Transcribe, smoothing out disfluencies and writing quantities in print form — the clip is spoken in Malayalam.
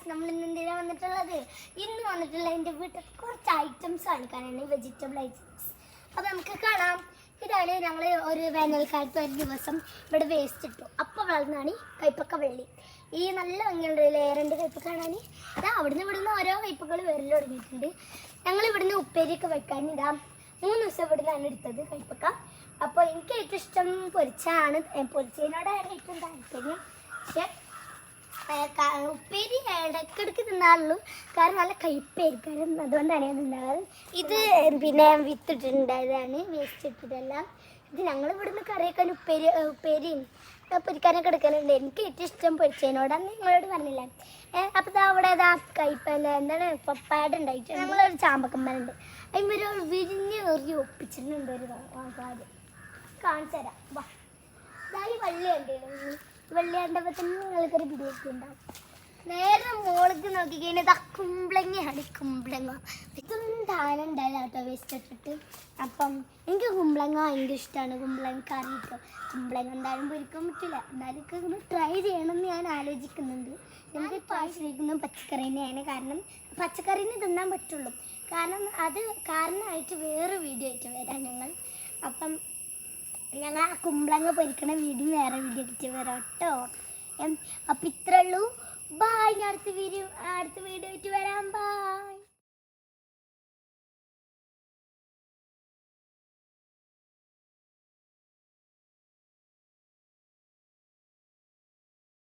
നമ്മൾ ഇന്ന് എന്തിനാ വന്നിട്ടുള്ളത്? ഇന്ന് വന്നിട്ടുള്ള എൻ്റെ വീട്ടിൽ കുറച്ച് ഐറ്റംസ് കാണിക്കാനാണ്, വെജിറ്റബിൾ ഐറ്റംസ്. അപ്പോൾ നമുക്ക് കാണാം. ഇതാണ് ഞങ്ങൾ ഒരു വേനൽക്കാലത്ത് ഒരു ദിവസം ഇവിടെ വേസ്റ്റ് ഇട്ടു. അപ്പോൾ വളർന്നാണ് കൈപ്പക്ക വെള്ളി. ഈ നല്ല ഭംഗിയുള്ള ലെയറിൻ്റെ കൈപ്പക്ക കാണാൻ ഇതാ ഇവിടുന്ന് ഓരോ കൈപ്പക്കൾ വരൽ തുടങ്ങിയിട്ടുണ്ട്. ഞങ്ങൾ ഇവിടുന്ന് ഉപ്പേരിയൊക്കെ വെക്കാൻ ഇതാ 3 ദിവസം ഇവിടുന്നാണ് എടുത്തത് കൈപ്പക്ക. അപ്പോൾ എനിക്ക് ഏറ്റവും ഇഷ്ടം പൊരിച്ചാണ്, പൊരിച്ചതിനോടാണ് ഏറ്റവും താല്പര്യം. പക്ഷേ ഉപ്പേരി ഇടയ്ക്കിടയ്ക്ക് തിന്നാറുള്ളൂ, കാരണം നല്ല കയ്പ്പായിരിക്കും, അതുകൊണ്ടാണ് ഞാൻ തിന്നാറ്. ഇത് പിന്നെ വിത്തിട്ടുണ്ടായതാണ്, വേസ്റ്റ് ഇട്ടിട്ടെല്ലാം. ഇത് ഞങ്ങൾ ഇവിടുന്ന് കറിയൊക്കെ ഉപ്പേരിയും പൊരിക്കാനൊക്കെ എടുക്കാനുണ്ട്. എനിക്ക് ഏറ്റവും ഇഷ്ടം പൊരിച്ചതിനോടാണ്, നിങ്ങളോട് പറഞ്ഞില്ല. അപ്പോൾ ഇതാ അവിടെ ഇതാ കയ്പ്പല്ല എന്താണ് പപ്പായ ഉണ്ടായിട്ട് ഞങ്ങളൊരു ചാമ്പക്കമ്മലുണ്ട്, അതിന്മേൽ വിരിഞ്ഞ് എറിഞ്ഞ് ഒപ്പിച്ചിട്ടുണ്ട്. ഒരു കാര്യം കാണിച്ചു തരാം. വാ, ഇതാ ഈ വള്ളി കണ്ടിരുന്നു. വെള്ളി കണ്ടപ്പോൾ തന്നെ നിങ്ങൾക്കൊരു പിടിയൊക്കെ ഉണ്ടാവും. നേരെ മോൾക്ക് നോക്കിക്കഴിഞ്ഞാൽ ഇതാ കുമ്പളങ്ങയാണ്. കുമ്പളങ്ങ ഇതൊന്നും താനം ഉണ്ടായില്ല കേട്ടോ, വേസ്റ്റ് ഇട്ടിട്ട്. അപ്പം എനിക്ക് കുമ്പളങ്ങ ഭയങ്കര ഇഷ്ടമാണ്. കുമ്പളങ്ങ കറി കേട്ടോ. കുമ്പളങ്ങ എന്തായാലും പൊരിക്കാൻ പറ്റില്ല, എന്നാലും ഒന്ന് ട്രൈ ചെയ്യണമെന്ന് ഞാൻ ആലോചിക്കുന്നുണ്ട്. നമുക്ക് ആശ്രയിക്കുന്നത് പച്ചക്കറി തന്നെയാണ്, കാരണം പച്ചക്കറിന് തിന്നാൻ പറ്റുള്ളൂ. കാരണം അത് കാരണമായിട്ട് വേറെ വീഡിയോ ആയിട്ട് വരാം ഞങ്ങൾ. അപ്പം ഞങ്ങൾ ആ കുമ്പളങ്ങ പൊരിക്കണ വീഡിയോ വേറെ വീഡിയോ ആയിട്ട് വരാം കേട്ടോ. അപ്പം ഇത്രേ ഉള്ളൂ. ബായ്. അടുത്ത വീഡിയോ ആയിട്ട്